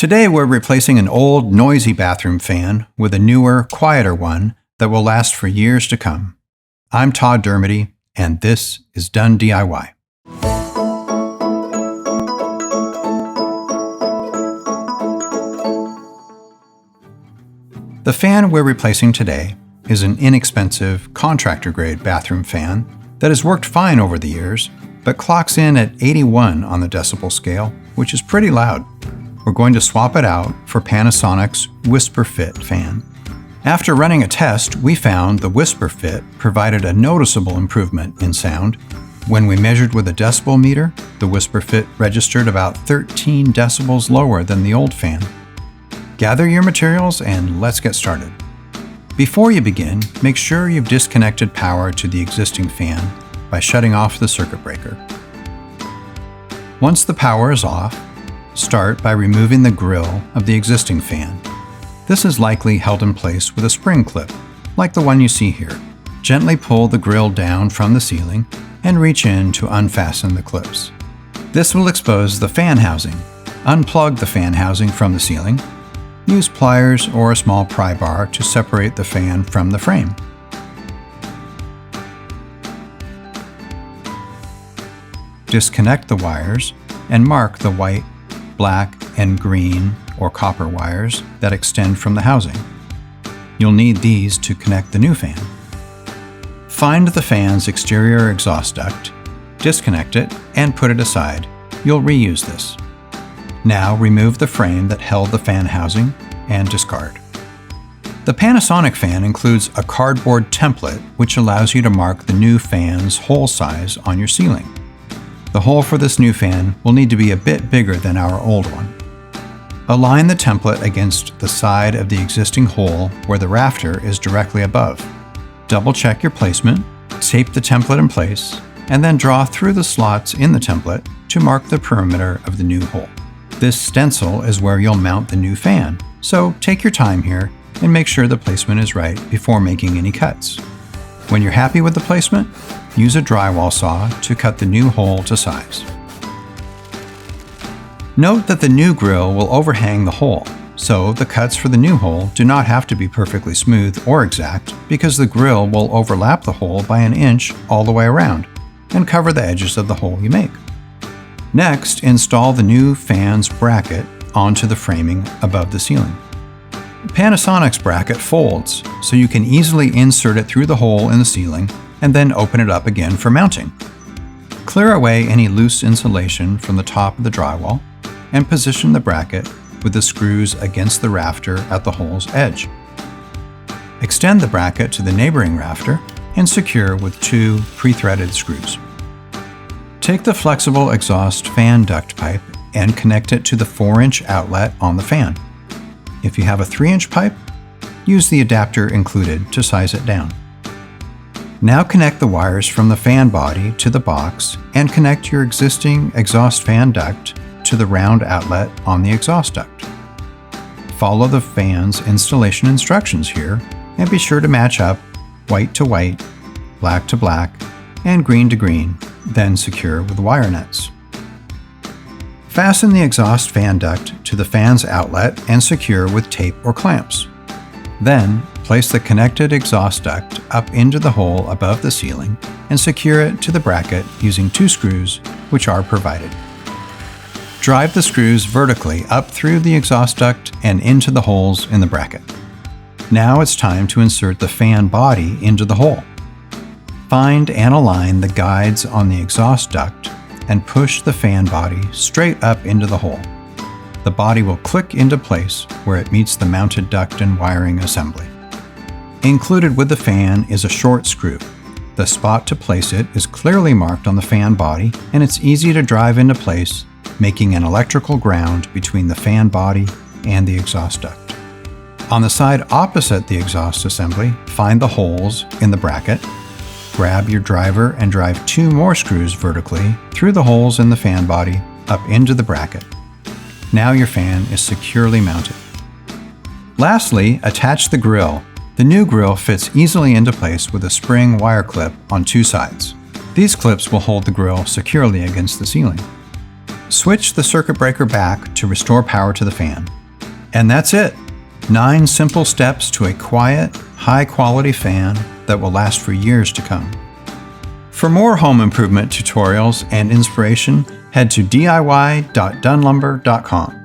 Today we're replacing an old, noisy bathroom fan with a newer, quieter one that will last for years to come. I'm Todd Dermody, and this is Done DIY. The fan we're replacing today is an inexpensive, contractor-grade bathroom fan that has worked fine over the years, but clocks in at 81 on the decibel scale, which is pretty loud. We're going to swap it out for Panasonic's WhisperFit fan. After running a test, we found the WhisperFit provided a noticeable improvement in sound. When we measured with a decibel meter, the WhisperFit registered about 13 decibels lower than the old fan. Gather your materials and let's get started. Before you begin, make sure you've disconnected power to the existing fan by shutting off the circuit breaker. Once the power is off, start by removing the grill of the existing fan. This is likely held in place with a spring clip, like the one you see here. Gently pull the grill down from the ceiling and reach in to unfasten the clips. This will expose the fan housing. Unplug the fan housing from the ceiling. Use pliers or a small pry bar to separate the fan from the frame. Disconnect the wires and mark the white, black, and green or copper wires that extend from the housing. You'll need these to connect the new fan. Find the fan's exterior exhaust duct, disconnect it, and put it aside. You'll reuse this. Now remove the frame that held the fan housing and discard. The Panasonic fan includes a cardboard template which allows you to mark the new fan's hole size on your ceiling. The hole for this new fan will need to be a bit bigger than our old one. Align the template against the side of the existing hole where the rafter is directly above. Double check your placement, tape the template in place, and then draw through the slots in the template to mark the perimeter of the new hole. This stencil is where you'll mount the new fan, so take your time here and make sure the placement is right before making any cuts. When you're happy with the placement, use a drywall saw to cut the new hole to size. Note that the new grill will overhang the hole, so the cuts for the new hole do not have to be perfectly smooth or exact because the grill will overlap the hole by an inch all the way around and cover the edges of the hole you make. Next, install the new fan's bracket onto the framing above the ceiling. Panasonic's bracket folds, so you can easily insert it through the hole in the ceiling and then open it up again for mounting. Clear away any loose insulation from the top of the drywall and position the bracket with the screws against the rafter at the hole's edge. Extend the bracket to the neighboring rafter and secure with 2 pre-threaded screws. Take the flexible exhaust fan duct pipe and connect it to the 4-inch outlet on the fan. If you have a 3-inch pipe, use the adapter included to size it down. Now connect the wires from the fan body to the box and connect your existing exhaust fan duct to the round outlet on the exhaust duct. Follow the fan's installation instructions here and be sure to match up white to white, black to black, and green to green, then secure with wire nuts. Fasten the exhaust fan duct to the fan's outlet and secure with tape or clamps. Then, place the connected exhaust duct up into the hole above the ceiling and secure it to the bracket using 2 screws, which are provided. Drive the screws vertically up through the exhaust duct and into the holes in the bracket. Now it's time to insert the fan body into the hole. Find and align the guides on the exhaust duct and push the fan body straight up into the hole. The body will click into place where it meets the mounted duct and wiring assembly. Included with the fan is a short screw. The spot to place it is clearly marked on the fan body, and it's easy to drive into place, making an electrical ground between the fan body and the exhaust duct. On the side opposite the exhaust assembly, find the holes in the bracket. Grab your driver and drive 2 more screws vertically through the holes in the fan body up into the bracket. Now your fan is securely mounted. Lastly, attach the grill. The new grill fits easily into place with a spring wire clip on 2 sides. These clips will hold the grill securely against the ceiling. Switch the circuit breaker back to restore power to the fan. And that's it! 9 simple steps to a quiet, high-quality fan that will last for years to come. For more home improvement tutorials and inspiration, head to diy.dunlumber.com.